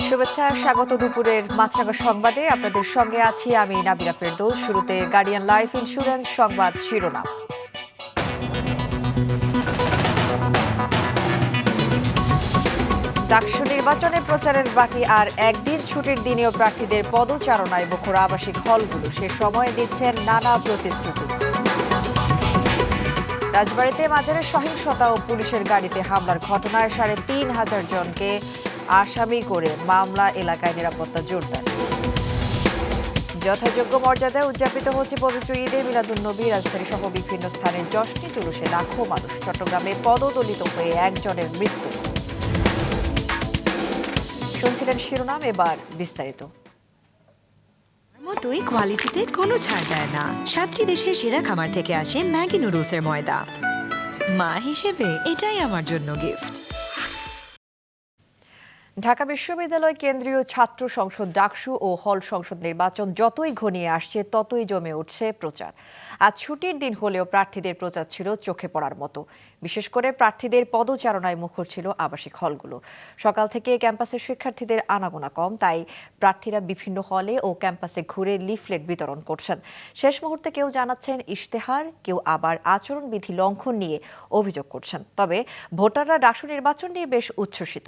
শুভেচ্ছা, স্বাগত দুপুরের মাছরাঙা সংবাদে। আপনাদের সঙ্গে আছি আমি নাবিলা ফেরদৌস। শুরুতে গার্ডিয়ান লাইফ ইন্স্যুরেন্স সংবাদ শিরোনাম। ডাকসু নির্বাচনে প্রচারের বাকি আর একদিন, ছুটির দিনেও প্রার্থীদের পদচারণায় মুখর আবাসিক হলগুলো। সে সময়ে দিচ্ছেন নানা প্রতিশ্রুতি। রাজবাড়ীতে মাজারের সহিংসতা ও পুলিশের গাড়িতে হামলার ঘটনায় ৩,৫০০ জনকে আসামি করে মামলা, এলাকায় নিরাপত্তা জোরদার। যথাযোগ্য মর্যাদায় উদযাপিত হচ্ছে পবিত্র ঈদে মিলাদুন্নবী। রাজধানী সহ বিভিন্ন স্থানে জশ্নে জুলুসে লাখো মানুষ। চট্টগ্রামে পদদলিত হয়ে একজনের মৃত্যু। শুনছিলেন শিরোনাম, এবার বিস্তারিত। মতোই কোয়ালিটিতে কোনো ছাড় দেয় না। 7টি দেশের সেরা খামার থেকে আসে ম্যাগি নুডলসের ময়দা। মা হিসেবে এটাই আমার জন্য গিফট। ঢাকা বিশ্ববিদ্যালয় কেন্দ্রীয় ছাত্র সংসদ ডাকসু ও হল সংসদ নির্বাচন যতই ঘনিয়ে আসছে ততই জমে উঠছে প্রচার। আজ ছুটির দিন হলেও প্রার্থীদের প্রচার ছিল চোখে পড়ার মতো। বিশেষ করে প্রার্থীদের পদচারণায় মুখর ছিল আবাসিক হলগুলো। সকাল থেকে ক্যাম্পাসের শিক্ষার্থীদের আনাগোনা কম, তাই প্রার্থীরা বিভিন্ন হলে ও ক্যাম্পাসে ঘুরে লিফলেট বিতরণ করছেন। শেষ মুহূর্তে কেউ জানাচ্ছেন ইশতেহার, কেউ আবার আচরণবিধি লঙ্ঘন নিয়ে অভিযোগ করছেন। তবে ভোটাররা ডাকসু নির্বাচন নিয়ে বেশ উচ্ছ্বসিত।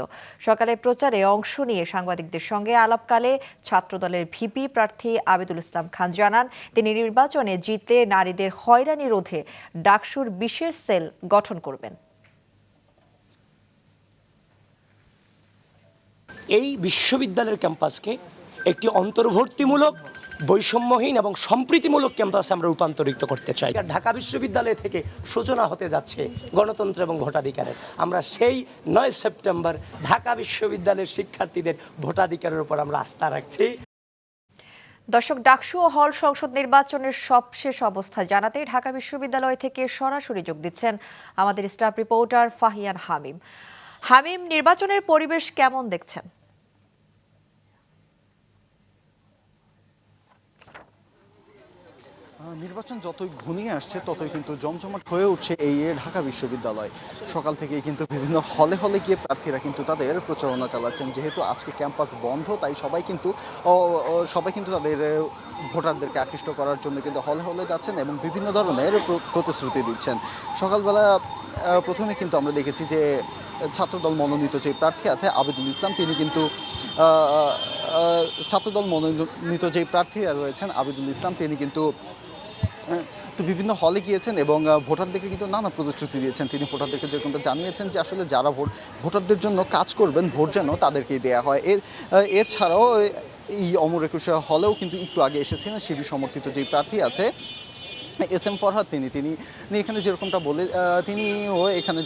সকালে প্রচারে অংশ নিয়ে সাংবাদিকদের সঙ্গে আলাপকালে ছাত্রদলের ভিপি প্রার্থী আবিদুল ইসলাম খান জানান, তিনি নির্বাচনে জিতলে নারীদের হয়রানি রোধে ডাকসুর বিশেষ সেল গঠন করবেন। এই বিশ্ববিদ্যালয়ের ক্যাম্পাসকে একটি অন্তর্ভুক্তিমূলক, বৈষম্যহীন এবং সম্প্রীতিমূলক ক্যাম্পাসে আমরা রূপান্তরিত করতে চাই। ঢাকা বিশ্ববিদ্যালয় থেকে সূচনা হতে যাচ্ছে গণতন্ত্র এবং ভোটাধিকারের। আমরা সেই 9 সেপ্টেম্বর ঢাকা বিশ্ববিদ্যালয়ের শিক্ষার্থীদের ভোটাধিকারের উপর আমরা আস্থা রাখছি। দর্শক, ডাকসু ও হল সংসদ নির্বাচনের সবশেষ অবস্থা জানাতে ঢাকা বিশ্ববিদ্যালয় থেকে সরাসরি যোগ দিচ্ছেন আমাদের স্টাফ রিপোর্টার ফাহিয়ান হামিম। হামিম, নির্বাচনের পরিবেশ কেমন দেখছেন? নির্বাচন যতই ঘনিয়ে আসছে ততই কিন্তু জমজমাট হয়ে উঠছে এই ঢাকা বিশ্ববিদ্যালয়। সকাল থেকেই কিন্তু বিভিন্ন হলে হলে গিয়ে প্রার্থীরা কিন্তু তাদের প্রচারণা চালাচ্ছেন। যেহেতু আজকে ক্যাম্পাস বন্ধ, তাই সবাই কিন্তু তাদের ভোটারদেরকে আকৃষ্ট করার জন্য কিন্তু হলে হলে যাচ্ছেন এবং বিভিন্ন ধরনের প্রতিশ্রুতি দিচ্ছেন। সকালবেলা প্রথমে কিন্তু আমরা দেখেছি যে ছাত্রদল মনোনীত যে প্রার্থী আছে আবিদুল ইসলাম, তিনি কিন্তু ছাত্রদল মনোনীত যে প্রার্থীরা রয়েছেন আবিদুল ইসলাম, তিনি কিন্তু বিভিন্ন হলে গিয়েছেন এবং ভোটারদেরকে কিন্তু নানা প্রতিশ্রুতি দিয়েছেন। তিনি ভোটারদেরকে যেরকমটা জানিয়েছেন যে আসলে যারা ভোটারদের জন্য কাজ করবেন, ভোট যেন তাদেরকেই দেওয়া হয়। এছাড়াও এই অমর একুশে হলেও কিন্তু একটু আগে এসেছিলেন শিবির সমর্থিত যেই প্রার্থী আছে SM ফরহাদ, তিনি এখানে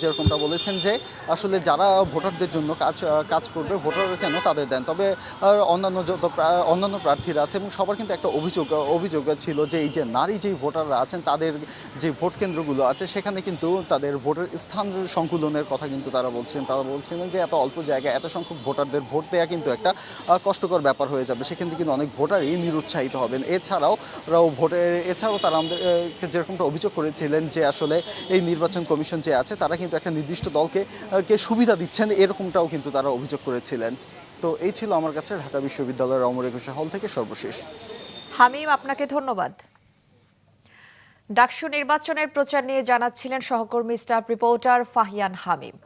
যেরকমটা বলেছেন যে আসলে যারা ভোটারদের জন্য কাজ করবে, ভোটাররা যেন তাদের দেন। তবে অন্যান্য প্রার্থীরা আছে এবং সবার কিন্তু একটা অভিযোগ ছিল যে এই যে নারী যেই ভোটাররা আছেন, তাদের যে ভোট কেন্দ্রগুলো আছে সেখানে কিন্তু তাদের ভোটের স্থান সংকুলনের কথা কিন্তু তারা বলছিলেন যে এত অল্প জায়গায় এত সংখ্যক ভোটারদের ভোট দেওয়া কিন্তু একটা কষ্টকর ব্যাপার হয়ে যাবে। সেখান থেকে কিন্তু অনেক ভোটারই নিরুৎসাহিত হবেন। এছাড়াও তারা আমাদের যেরকমটা অভিযোগ করেছিলেন যে আসলে এই নির্বাচন কমিশন যে আছে তারা কিন্তু একটা নির্দিষ্ট দলকে সুবিধা দিচ্ছেন, এরকমটাও কিন্তু তারা অভিযোগ করেছিলেন। তো এই ছিল আমার কাছে ঢাকা বিশ্ববিদ্যালয়ের অমর একুশে হল থেকে সর্বশেষ। হামিম, আপনাকে ধন্যবাদ। ডাকসু নির্বাচনের প্রচার নিয়ে জানাচ্ছিলেন সহকর্মী স্টাফ রিপোর্টার ফাহিয়ান হামিম।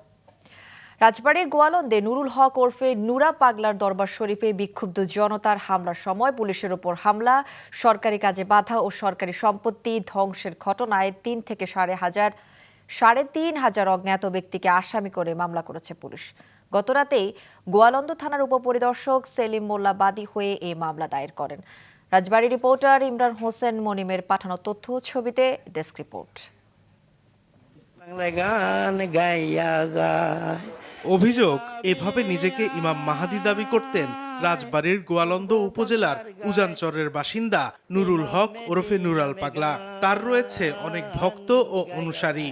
রাজবাড়ীর গোয়ালন্দে নুরুল হক ওরফে নুরা পাগলার দরবার শরীফে বিক্ষুব্ধ জনতার হামলার সময় পুলিশের ওপর হামলা, সরকারি কাজে বাধা ও সরকারি সম্পত্তি ধ্বংসের ঘটনায় 3 থেকে 3,500 অজ্ঞাত ব্যক্তিকে আসামি করে মামলা করেছে পুলিশ। গতরাতেই গোয়ালন্দ থানার উপপরিদর্শক সেলিম মোল্লা বাদী হয়ে এই মামলা দায়ের করেন। রাজবাড়ী রিপোর্টার ইমরান হোসেন মনিমের পাঠানো তথ্য ছবিতে ডেস্ক রিপোর্ট। অভিযোগ, এভাবে নিজেকে ইমাম মাহাদি দাবি করতেন রাজবাড়ীর গোয়ালন্দ উপজেলার উজানচরের বাসিন্দা নুরুল হক ওরফে নুরাল পাগলা। তার রয়েছে অনেক ভক্ত ও অনুসারী।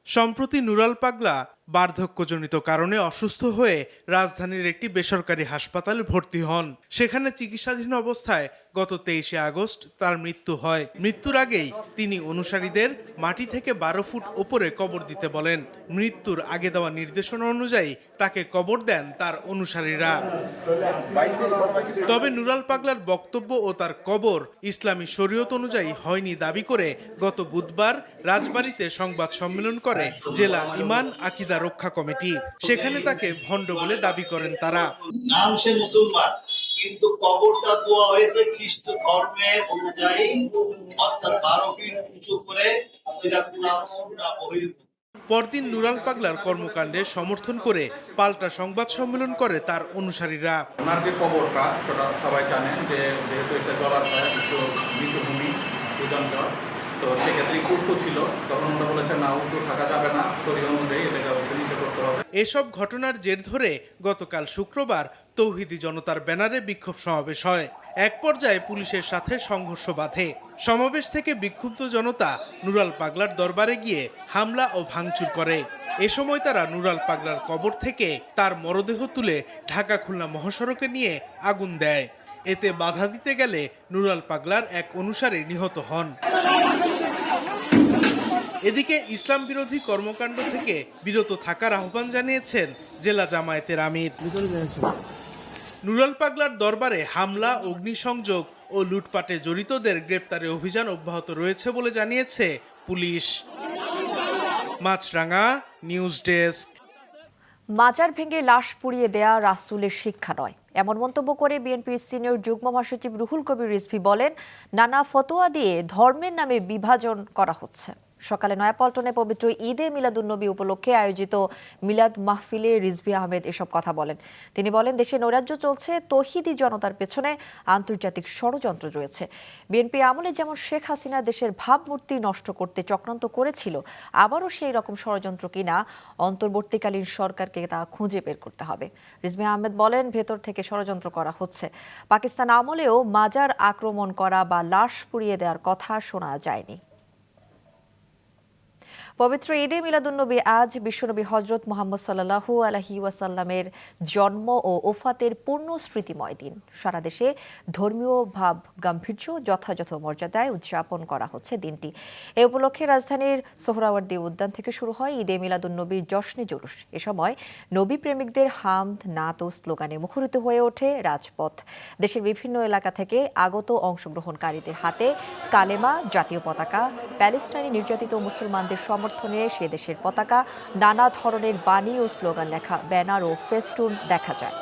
সম্প্রতি নুরাল পাগলা বার্ধক্যজনিত কারণে অসুস্থ হয়ে রাজধানীর একটি বেসরকারি হাসপাতালে ভর্তি হন। সেখানে চিকিৎসাধীন অবস্থায় গত 23শে আগস্ট তার মৃত্যু হয়। মৃত্যুর আগেই তিনি অনুসারীদের মাটি থেকে 12 ফুট ওপরে কবর দিতে বলেন। মৃত্যুর আগে দেওয়া নির্দেশনা অনুযায়ী তাকে কবর দেন তার অনুসারীরা। তবে নুরাল পাগলার বক্তব্য ও তার কবর ইসলামী শরীয়ত অনুযায়ী হয়নি দাবি করে গত বুধবার রাজবাড়ীতে সংবাদ সম্মেলন করে জেলা ঈমান আকিদা রক্ষা কমিটি। সেখানে তাকে ভণ্ড বলে দাবি করেন তারা। নাম সে মুসলমান, কিন্তু কবরটা দেওয়া হয়েছে খ্রিস্ট ধর্মের অনুযায়ী, অর্থাৎ 12 ফিট উঁচু করে, যেটা কুরআন সুন্নাহ বহির্ভূত। পরদিন নুরাল পাগলার কর্মকাণ্ডে সমর্থন করে পাল্টা সংবাদ সম্মেলন করে তার অনুসারীরা। ওনার যে কবরটা সেটা সবাই জানেন যে যেহেতু এটা জলাশয় একটু নিচু ভূমি উজানচর, তো সেক্ষেত্রে উঁচু ছিল, তখন ওনারা বলেছে না উঁচু থাকা যাবে না, শরীয়ত অনুযায়ী এটাকে অবশ্যই নিচে করতে হবে। এসব ঘটনার জের ধরে গতকাল শুক্রবার তৌহিদি জনতার ব্যানারে বিক্ষোভ সমাবেশ হয়। এক পর্যায়ে পুলিশের সাথে সংঘর্ষ বাধে। সমাবেশ থেকে বিক্ষুব্ধ জনতা নুরাল পাগলার দরবারে গিয়ে হামলা ও ভাঙচুর করে। এ সময় তারা নুরাল পাগলার কবর থেকে তার মরদেহ তুলে ঢাকা খুলনা মহাসড়কে নিয়ে আগুন দেয়। এতে বাধা দিতে গেলে নুরাল পাগলার এক অনুসারী নিহত হন। এদিকে ইসলাম বিরোধী কর্মকাণ্ড থেকে বিরত থাকার আহ্বান জানিয়েছেন জেলা জামায়াতের আমির। নুরাল পাগলার দরবারে হামলা, অগ্নিসংযোগ ও লুটপাটে জড়িতদের গ্রেপ্তারে অভিযান অব্যাহত রয়েছে বলে জানিয়েছে পুলিশ। মাছরাঙা নিউজ ডেস্ক। মাজার ভেঙে লাশ পুড়িয়ে দেয়া রাসূলের শিক্ষা নয়, এমন মন্তব্য করে বিএনপির সিনিয়র যুগ্ম মহাসচিব রুহুল কবির রিজভী বলেন, নানা ফতোয়া দিয়ে ধর্মের নামে বিভাজন করা হচ্ছে। সকালে নয়াপল্টনে পবিত্র ঈদে মিলাদুন্নবী উপলক্ষে আয়োজিত মিলাদ মাহফিলে রিজভী আহমেদ এসব কথা বলেন। তিনি বলেন, দেশে নৈরাজ্য চলছে, তৌহিদি জনতার পেছনে আন্তর্জাতিক ষড়যন্ত্র রয়েছে। বিএনপি আমলে যেমন শেখ হাসিনা দেশের ভাবমূর্তি নষ্ট করতে চক্রান্ত করেছিল, আবারও সেই রকম ষড়যন্ত্র কিনা অন্তর্বর্তীকালীন সরকারকে তা খুঁজে বের করতে হবে। রিজভী আহমেদ বলেন, ভেতর থেকে ষড়যন্ত্র করা হচ্ছে। পাকিস্তান আমলেও মাজার আক্রমণ করা বা লাশ পুড়িয়ে দেওয়ার কথা শোনা যায়নি। পবিত্র ঈদে মিলাদুন্নবী আজ বিশ্বনবী হজরত মুহাম্মদ সাল্লাল্লাহু আলাইহি ওয়াসাল্লামের জন্ম ও ওফাতের পূর্ণ স্মৃতিময় দিন। সারা দেশে ধর্মীয় ভাব গাম্ভীর্য যথাযথ মর্যাদায় উদযাপন করা হচ্ছে দিনটি। এ উপলক্ষে রাজধানীর সোহরাওয়ার্দী উদ্যান থেকে শুরু হয় ঈদে মিলাদুন্নবীর জশ্নে জুলুস। এ সময় নবী প্রেমিকদের হামদ, নাত ও স্লোগানে মুখরিত হয়ে ওঠে রাজপথ। দেশের বিভিন্ন এলাকা থেকে আগত অংশগ্রহণকারীদের হাতে কালেমা, জাতীয় পতাকা, প্যালেস্টাইনি নির্যাতিত মুসলমানদের সমর্থনে সে দেশের পতাকা, নানা ধরনের বাণী ও স্লোগান লেখা ব্যানার ও ফেস্টুন দেখা যায়।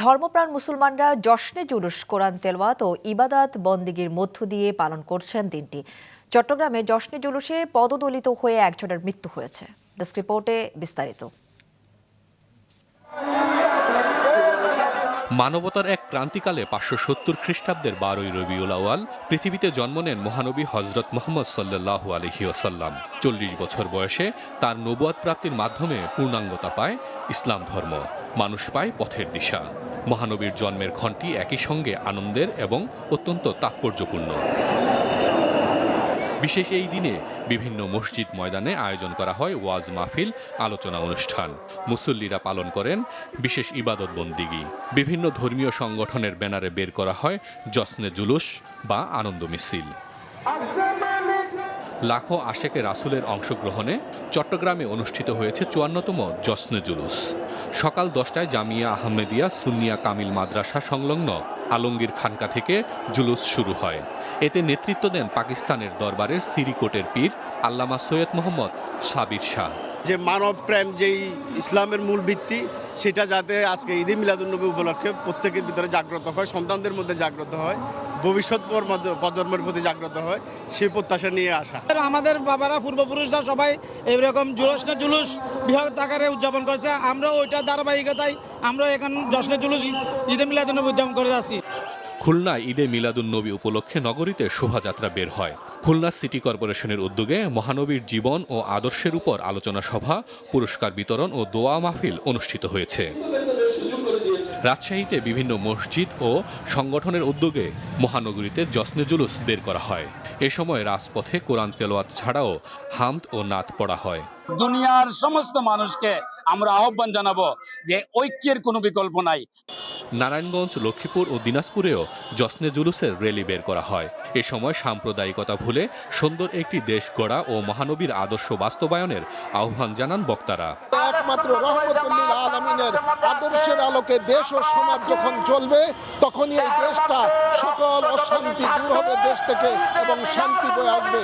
ধর্মপ্রাণ মুসলমানরা জশ্নে জুলুস, কোরআন তেলাওয়াত ও ইবাদত বন্দেগীর মধ্য দিয়ে পালন করছেন দিনটি। চট্টগ্রামে জশ্নে জুলুসে পদদলিত হয়ে একজনের মৃত্যু হয়েছে। ডেস্ক রিপোর্টে বিস্তারিত। মানবতার এক ক্রান্তিকালে 570 খ্রিস্টাব্দের 12ই রবিউল আউয়াল পৃথিবীতে জন্ম নেন মহানবী হজরত মুহাম্মদ সাল্লাল্লাহু আলাইহি ওয়াসাল্লাম। 40 বছর বয়সে তার নবুয়ত প্রাপ্তির মাধ্যমে পূর্ণাঙ্গতা পায় ইসলাম ধর্ম, মানুষ পায় পথের দিশা। মহানবীর জন্মের ক্ষণটি একই সঙ্গে আনন্দের এবং অত্যন্ত তাৎপর্যপূর্ণ। বিশেষ এই দিনে বিভিন্ন মসজিদ ময়দানে আয়োজন করা হয় ওয়াজ মাহফিল, আলোচনা অনুষ্ঠান। মুসল্লিরা পালন করেন বিশেষ ইবাদত বন্দিগি। বিভিন্ন ধর্মীয় সংগঠনের ব্যানারে বের করা হয় জশ্নে জুলুস বা আনন্দ মিছিল। লাখো আশেকে রাসূলের অংশগ্রহণে চট্টগ্রামে অনুষ্ঠিত হয়েছে 54তম জশ্নে জুলুস। সকাল 10টায় জামিয়া আহমেদিয়া সুন্নিয়া কামিল মাদ্রাসা সংলগ্ন আলমগীর খানকা থেকে জুলুস শুরু হয়। এতে নেতৃত্ব দেন পাকিস্তানের দরবারের সিরিকোটের পীর আল্লামা সৈয়দ মোহাম্মদ সাবির শাহ। যে মানব প্রেম, যেই ইসলামের মূল ভিত্তি, সেটা যাতে আজকে ঈদে মিলাদুন্নবী উপলক্ষে প্রত্যেকের ভিতরে জাগ্রত হয়, সন্তানদের মধ্যে জাগ্রত হয়, ভবিষ্যৎ প্রজন্মের প্রতি জাগ্রত হয়, সেই প্রত্যাশা নিয়ে আসা। আমাদের বাবারা, পূর্বপুরুষরা সবাই এইরকম জশ্নে জুলুস বৃহৎ আকারে উদযাপন করেছে। আমরাও ওইটার ধারাবাহিকতায় আমরা এখন জশ্নে জুলুস ঈদে মিলাদুন্নবী উদযাপন করে যাচ্ছি। খুলনায় ঈদে মিলাদুন্নবী উপলক্ষে নগরীতে শোভাযাত্রা বের হয়। খুলনা সিটি কর্পোরেশনের উদ্যোগে মহানবীর জীবন ও আদর্শের উপর আলোচনা সভা, পুরস্কার বিতরণ ও দোয়া মাহফিল অনুষ্ঠিত হয়েছে। রাজশাহীতে বিভিন্ন মসজিদ ও সংগঠনের উদ্যোগে মহানগরীতে জশ্নে জুলুস বের করা হয়। এ সময় রাজপথে কোরআন তেলাওয়াত ছাড়াও হামদ ও নাত পড়া হয়। দুনিয়ার সমস্ত মানুষকে আমরা আহ্বান জানাবো যে ঐক্যের কোনো বিকল্প নাই। নারায়ণগঞ্জ, লক্ষ্মীপুর ও দিনাজপুরেও জশ্নে জুলুসের র্যালি বের করা হয়। এ সময় সাম্প্রদায়িকতা ভুলে সুন্দর একটি দেশ গড়া ও মহানবীর আদর্শ বাস্তবায়নের আহ্বান জানান বক্তারা। একমাত্র রহমতুল লিল আলামিনের আদর্শের আলোকে দেশ ও সমাজ যখন চলবে, তখনই এই দেশটা সকল অশান্তি দূর হবে দেশ থেকে এবং শান্তি বয়ে আসবে।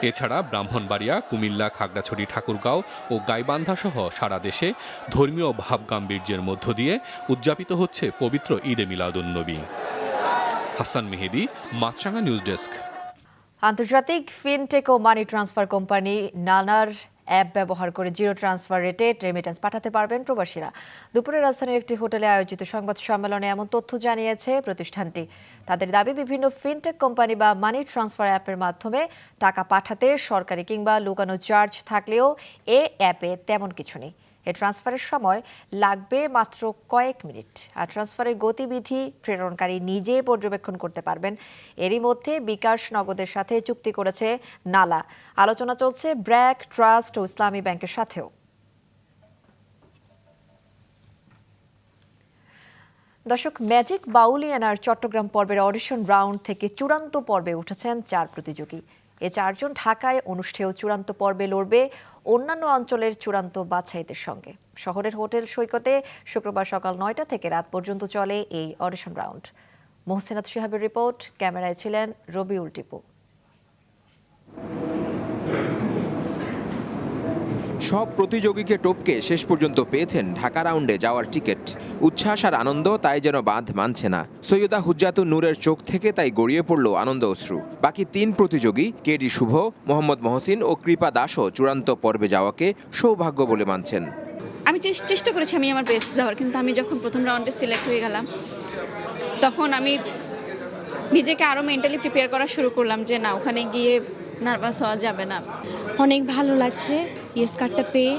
এছাড়া ব্রাহ্মণবাড়িয়া, কুমিল্লা, খাগড়াছড়ি, ঠাকুরগাঁও ও গাইবান্ধা সহ সারা দেশে ধর্মীয় ভাবগাম্ভীর্যের মধ্য দিয়ে উদযাপিত হচ্ছে পবিত্র ঈদে মিলাদুন্নবী। হাসান মেহেদী, মাছরাঙা নিউজ ডেস্ক। আন্তর্জাতিক ফিনটেক ও মানি ট্রান্সফার কোম্পানি নানার অ্যাপ ব্যবহার করে জিরো ট্রান্সফার রেটে রেমিটেন্স পাঠাতে পারবেন প্রবাসীরা। দুপুরে রাজধানীর একটি হোটেলে আয়োজিত সংবাদ সম্মেলনে এমন তথ্য জানিয়েছে প্রতিষ্ঠানটি। তাদের দাবি, বিভিন্ন ফিনটেক কোম্পানি বা মানি ট্রান্সফার অ্যাপের মাধ্যমে টাকা পাঠাতে সরকারি কিংবা লুকানো চার্জ থাকলেও এ অ্যাপে তেমন কিছু নেই। এ ট্রান্সফারের সময় লাগবে মাত্র কয়েক মিনিট, আর ট্রান্সফারের গতিবিধি প্রেরণকারী নিজে পর্যবেক্ষণ করতে পারবেন। এরই মধ্যে বিকাশ নগদের সাথে চুক্তি করেছে নালা। আলোচনা চলছে ব্র্যাক, ট্রাস্ট ও ইসলামী ব্যাংকের সাথেও। দর্শক, ম্যাজিক বাউলিয়ানার চট্টগ্রাম পর্বের অডিশন রাউন্ড থেকে চূড়ান্ত পর্বে উঠেছেন 4 প্রতিযোগী। এ 4 জন ঢাকায় অনুষ্ঠেয় চূড়ান্ত পর্বে লড়বে অন্যান্য অঞ্চলের চূড়ান্ত বাছাইদের সঙ্গে। শহরের হোটেল সৈকতে শুক্রবার সকাল 9টা থেকে রাত পর্যন্ত চলে এই অডিশন রাউন্ড। মোহসেনাত শিহাবের রিপোর্ট, ক্যামেরায় ছিলেন রবিউল টিপু। সব প্রতিযোগীকে টপকে শেষ পর্যন্ত পেয়েছেন ঢাকা রাউন্ডে যাওয়ার টিকিট। উচ্ছ্বাস আর আনন্দ তাই যেন বাঁধ মানছে না। সৈয়দা হুজ্জাতুন নূরের চোখ থেকে তাই গড়িয়ে পড়ল আনন্দ অশ্রু। বাকি 3 প্রতিযোগী কেডি শুভ, মোহাম্মদ মহসিন ও কৃপা দাসও চূড়ান্ত পর্বে যাওয়াকে সৌভাগ্য বলে মানছেন। আমি চেষ্টা করেছি আমি আমার বেস্ট দেওয়ার, কিন্তু আমি যখন প্রথম রাউন্ডে সিলেক্ট হয়ে গেলাম তখন আমি নিজেকে আরও মেন্টালি প্রিপেয়ার করা শুরু করলাম যে না, ওখানে গিয়ে নার্ভাস হওয়া যাবে না। অনেক ভালো লাগছে ইয়েস কার্ডটা পেয়ে।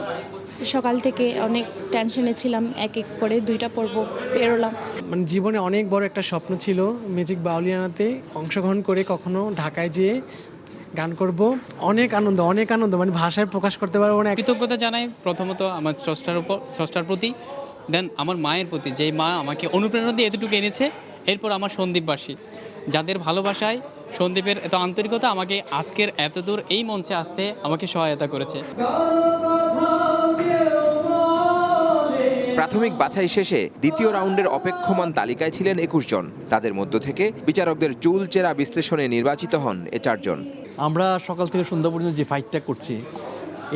সকাল থেকে অনেক টেনশনে ছিলাম, এক এক করে 2টা পর্ব পেরোলাম। মানে জীবনে অনেক বড় একটা স্বপ্ন ছিল ম্যাজিক বাউলিয়ানাতে অংশগ্রহণ করে কখনো ঢাকায় যেয়ে গান করব। অনেক আনন্দ, মানে ভাষায় প্রকাশ করতে পারবো না। কৃতজ্ঞতা জানাই প্রথমত আমার স্রষ্টার প্রতি, দেন আমার মায়ের প্রতি, যেই মা আমাকে অনুপ্রেরণা দিয়ে এতটুকু এনেছে। এরপর আমার সন্দীপবাসী, যাদের ভালোবাসায় সন্দীপের এত আন্তরিকতা আমাকে আজকের এতদূর এই মঞ্চে আসতে আমাকে সহায়তা করেছে। প্রাথমিক বাছাই শেষে দ্বিতীয় রাউন্ডের অপেক্ষমান তালিকায় ছিলেন 21 জন। তাদের মধ্য থেকে বিচারকদের চুলচেরা বিশ্লেষণে নির্বাচিত হন এ 4 জন। আমরা সকাল থেকে সন্ধ্যা পর্যন্ত যে ফাইটটা করছি,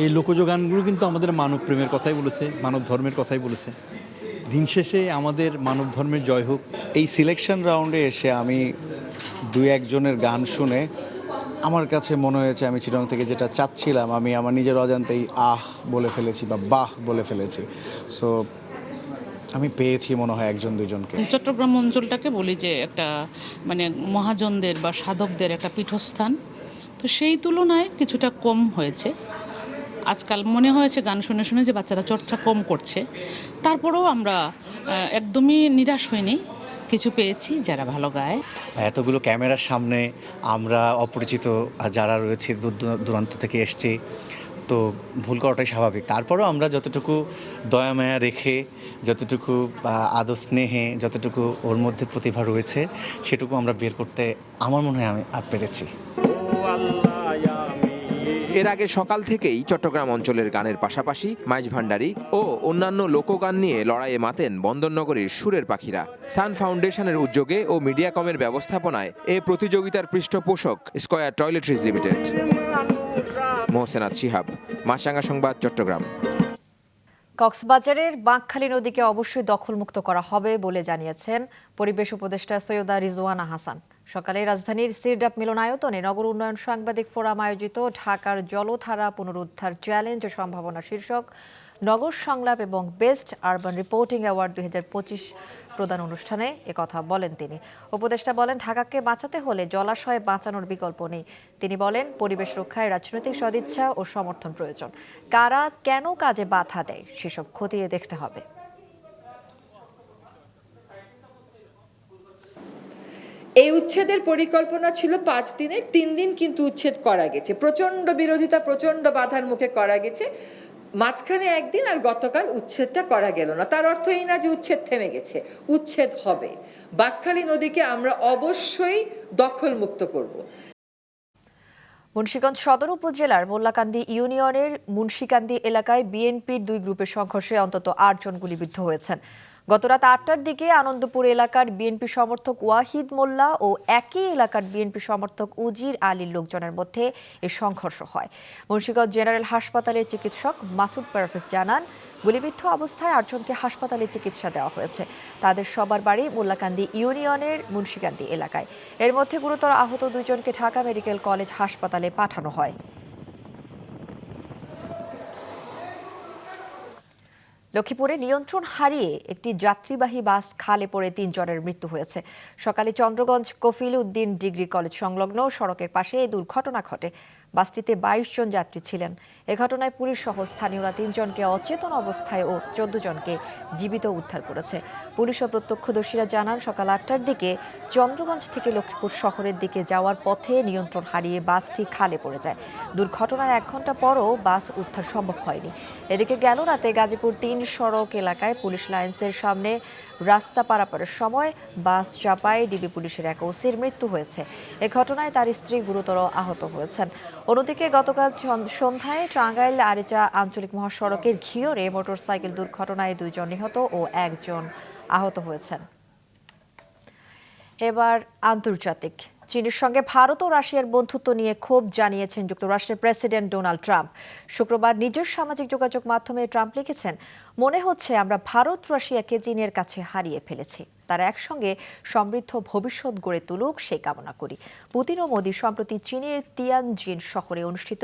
এই লোকজ গানগুলো কিন্তু আমাদের মানব প্রেমের কথাই বলেছে, মানব ধর্মের কথাই বলেছে। দিন শেষে আমাদের মানব ধর্মের জয় হোক। এই সিলেকশন রাউন্ডে এসে আমি 2-1 জনের গান শুনে আমার কাছে মনে হয়েছে আমি চিরং থেকে যেটা চাচ্ছিলাম আমি আমার নিজের অজান্তেই আহ বলে ফেলেছি বা বাহ বলে ফেলেছি। সো আমি পেয়েছি মনে হয় 1-2 জনকে। চট্টগ্রাম অঞ্চলটাকে বলি যে একটা মানে মহাজনদের বা সাধকদের একটা পীঠস্থান, তো সেই তুলনায় কিছুটা কম হয়েছে। আজকাল মনে হয়েছে গান শুনে শুনে যে বাচ্চারা চর্চা কম করছে। তারপরেও আমরা একদমই নিরাশ হইনি, কিছু পেয়েছি যারা ভালো গায়। এতগুলো ক্যামেরার সামনে আমরা অপরিচিত যারা রয়েছে দূরান্ত থেকে এসছি, তো ভুল করাটাই স্বাভাবিক। তারপরেও আমরা যতটুকু দয়া মায়া রেখে, যতটুকু আদর স্নেহে, যতটুকু ওর মধ্যে প্রতিভা রয়েছে সেটুকু আমরা বের করতে আমার মনে হয় আমি পেরেছি। এর আগে সকাল থেকেই চট্টগ্রাম অঞ্চলের গানের পাশাপাশি মাইজ ভান্ডারী ও অন্যান্য লোকগান নিয়ে লড়াইয়ে মাতেন বন্দরনগরীর সুরের পাখিরা। সান ফাউন্ডেশনের উদ্যোগে ও মিডিয়াকমের ব্যবস্থাপনায় এ প্রতিযোগিতার পৃষ্ঠপোষক স্কয়ার টয়লেট্রিজ লিমিটেড। মোহসেনাত শিহাব, মাছরাঙা সংবাদ, চট্টগ্রাম। কক্সবাজারের বাঁকখালী নদীকে অবশ্যই দখলমুক্ত করা হবে বলে জানিয়েছেন পরিবেশ উপদেষ্টা সৈয়দা রিজওয়ানা হাসান। সকালে রাজধানীর সিরডাপ মিলনায়তনে নগর উন্নয়ন সাংবাদিক ফোরাম আয়োজিত ঢাকার জলধারা পুনরুদ্ধার চ্যালেঞ্জ ও সম্ভাবনা শীর্ষক নগর সংলাপ এবং বেস্ট আরবান রিপোর্টিং অ্যাওয়ার্ড 2025 প্রদান অনুষ্ঠানে একথা বলেন তিনি। উপদেষ্টা বলেন, ঢাকাকে বাঁচাতে হলে জলাশয় বাঁচানোর বিকল্প নেই। তিনি বলেন, পরিবেশ রক্ষায় রাজনৈতিক সদিচ্ছা ও সমর্থন প্রয়োজন। কারা কেন কাজে বাধা দেয় সেসব খতিয়ে দেখতে হবে। এই উচ্ছেদের পরিকল্পনা ছিল 5 দিনের, 3 দিন কিন্তু উচ্ছেদ করা গেছে। প্রচণ্ড বিরোধিতা, প্রচণ্ড বাধার মুখে করা গেছে। মাঝখানে একদিন আর গতকাল উচ্ছেদটা করা গেল না। তার অর্থ এই না যে উচ্ছেদ থেমে গেছে, উচ্ছেদ হবে। বাঁকখালী নদীকে আমরা অবশ্যই দখলমুক্ত করব। মুন্সিগঞ্জ সদর উপজেলার মোল্লাকান্দি ইউনিয়নের মুন্সিকান্দি এলাকায় বিএনপির 2 গ্রুপের সংঘর্ষে অন্তত 8 জন গুলিবিদ্ধ হয়েছেন। গতরাত 8টার দিকে আনন্দপুর এলাকার বিএনপি সমর্থক ওয়াহিদ মোল্লা ও একই এলাকার বিএনপি সমর্থক উজির আলীর লোকজনের মধ্যে এ সংঘর্ষ হয়। মুন্সিগঞ্জ জেনারেল হাসপাতালের চিকিৎসক মাসুদ পারভেজ জানান, গুলিবিদ্ধ অবস্থায় 8 জনকে হাসপাতালে চিকিৎসা দেওয়া হয়েছে। তাদের সবার বাড়ি মোল্লাকান্দি ইউনিয়নের মুন্সিকান্দি এলাকায়। এর মধ্যে গুরুতর আহত 2 জনকে ঢাকা মেডিকেল কলেজ হাসপাতালে পাঠানো হয়। লক্ষ্মীপুরে নিয়ন্ত্রণ হারিয়ে একটি যাত্রীবাহী বাস খালে পড়ে 3 জনের মৃত্যু হয়েছে। সকালে চন্দ্রগঞ্জ কফিল উদ্দিন ডিগ্রি কলেজ সংলগ্ন সড়কের পাশে এই দুর্ঘটনা ঘটে। বাসটিতে 22 জন যাত্রী ছিলেন। এ ঘটনায় পুলিশ সহ স্থানীয়রা 3 জনকে অচেতন অবস্থায় ও 14 জনকে জীবিত উদ্ধার করেছে। পুলিশ ও প্রত্যক্ষদর্শীরা জানান, সকাল 8টার দিকে চন্দ্রগঞ্জ থেকে লক্ষ্মীপুর শহরের দিকে যাওয়ার পথে নিয়ন্ত্রণ হারিয়ে বাসটি খালে পড়ে যায়। দুর্ঘটনার 1 ঘন্টা পরও বাস উদ্ধার সম্ভব হয়নি। এদিকে গেল রাতে গাজীপুর 3 সড়ক এলাকায় পুলিশ লাইন্সের সামনে রাস্তা পারাপারের সময় বাস চাপায় ডিবি পুলিশের এক ওসির মৃত্যু হয়েছে। এ ঘটনায় তার স্ত্রী গুরুতর আহত হয়েছেন। অন্যদিকে গতকাল সন্ধ্যায় টাঙ্গাইল আরিচা আঞ্চলিক মহাসড়কের ঘিওরে মোটরসাইকেল দুর্ঘটনায় 2 জন নিহত ও 1 জন আহত হয়েছেন। এবার আন্তর্জাতিক। চীনের সঙ্গে ভারত ও রাশিয়ার বন্ধুত্ব নিয়ে ক্ষোভ জানিয়েছেন যুক্তরাষ্ট্রের প্রেসিডেন্ট ডোনাল্ড ট্রাম্প। শুক্রবার নিজের সামাজিক যোগাযোগ মাধ্যমে ট্রাম্প লিখেছেন, মনে হচ্ছে আমরা ভারত রাশিয়াকে চীনের কাছে হারিয়ে ফেলেছি। তারা একসঙ্গে সমৃদ্ধ ভবিষ্যৎ গড়ে তুলুক সেই কামনা করি। পুতিন ও মোদি সম্প্রতি চীনের তিয়ানজিন শহরে অনুষ্ঠিত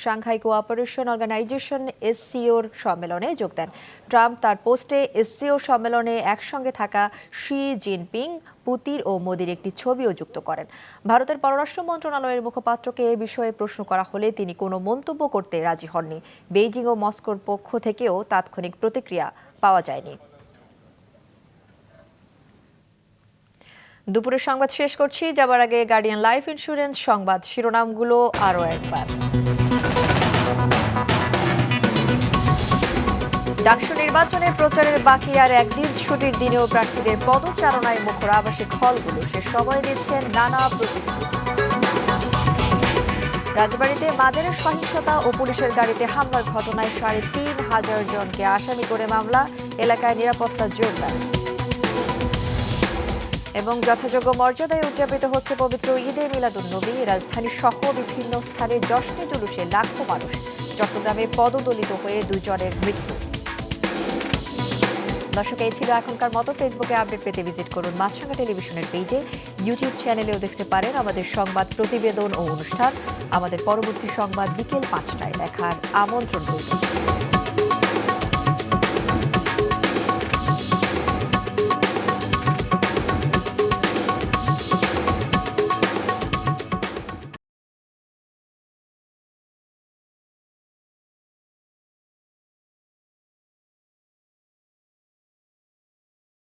সাংহাই কোঅপারেশন অর্গানাইজেশন এসসিওর সম্মেলনে যোগ দেন। ট্রাম্প তার পোস্টে এসসিও সম্মেলনে একসঙ্গে থাকা শি জিনপিং, পুতিন ও মোদির একটি ছবিও যুক্ত করেন। ভারতের পররাষ্ট্র মন্ত্রণালয়ের মুখপাত্রকে এ বিষয়ে প্রশ্ন করা হলে তিনি কোনো মন্তব্য করতে রাজি হননি। বেইজিং ও মস্কোর পক্ষ থেকেও তাৎক্ষণিক প্রতিক্রিয়া পাওয়া যায়নি। দুপুরের সংবাদ শেষ করছি, যাবার আগে গার্ডিয়ান লাইফ ইন্স্যুরেন্স সংবাদ শিরোনামগুলো আরও একবার। ডাকসু নির্বাচনের প্রচারের বাকি আর একদিন, ছুটির দিনেও প্রার্থীদের পদচারণায় মুখর আবাসিক হলগুলো। সে সময় দিচ্ছেন নানা প্রতিশ্রুতি। রাজবাড়ীতে মাজারের সহিংসতা ও পুলিশের গাড়িতে হামলার ঘটনায় ৩,৫০০ জনকে আসামি করে মামলা। এলাকায় নিরাপত্তা জোরদার। এবং যথাযোগ্য মর্যাদায় উদযাপিত হচ্ছে পবিত্র ঈদে মিলাদুন্নবী। রাজধানী সহ বিভিন্ন স্থানে জশ্নে জুলুসে লাখো মানুষ। চট্টগ্রামে পদদলিত হয়ে 2 জনের মৃত্যু। দর্শক, এই ছিল এখনকার মতো। ফেসবুকে আপডেট পেতে ভিজিট করুন মাছরাঙা টেলিভিশনের পেজে। ইউটিউব চ্যানেলেও দেখতে পারেন আমাদের সংবাদ, প্রতিবেদন ও অনুষ্ঠান। আমাদের পরবর্তী সংবাদ বিকেল 5টায় দেখার আমন্ত্রণ রইল।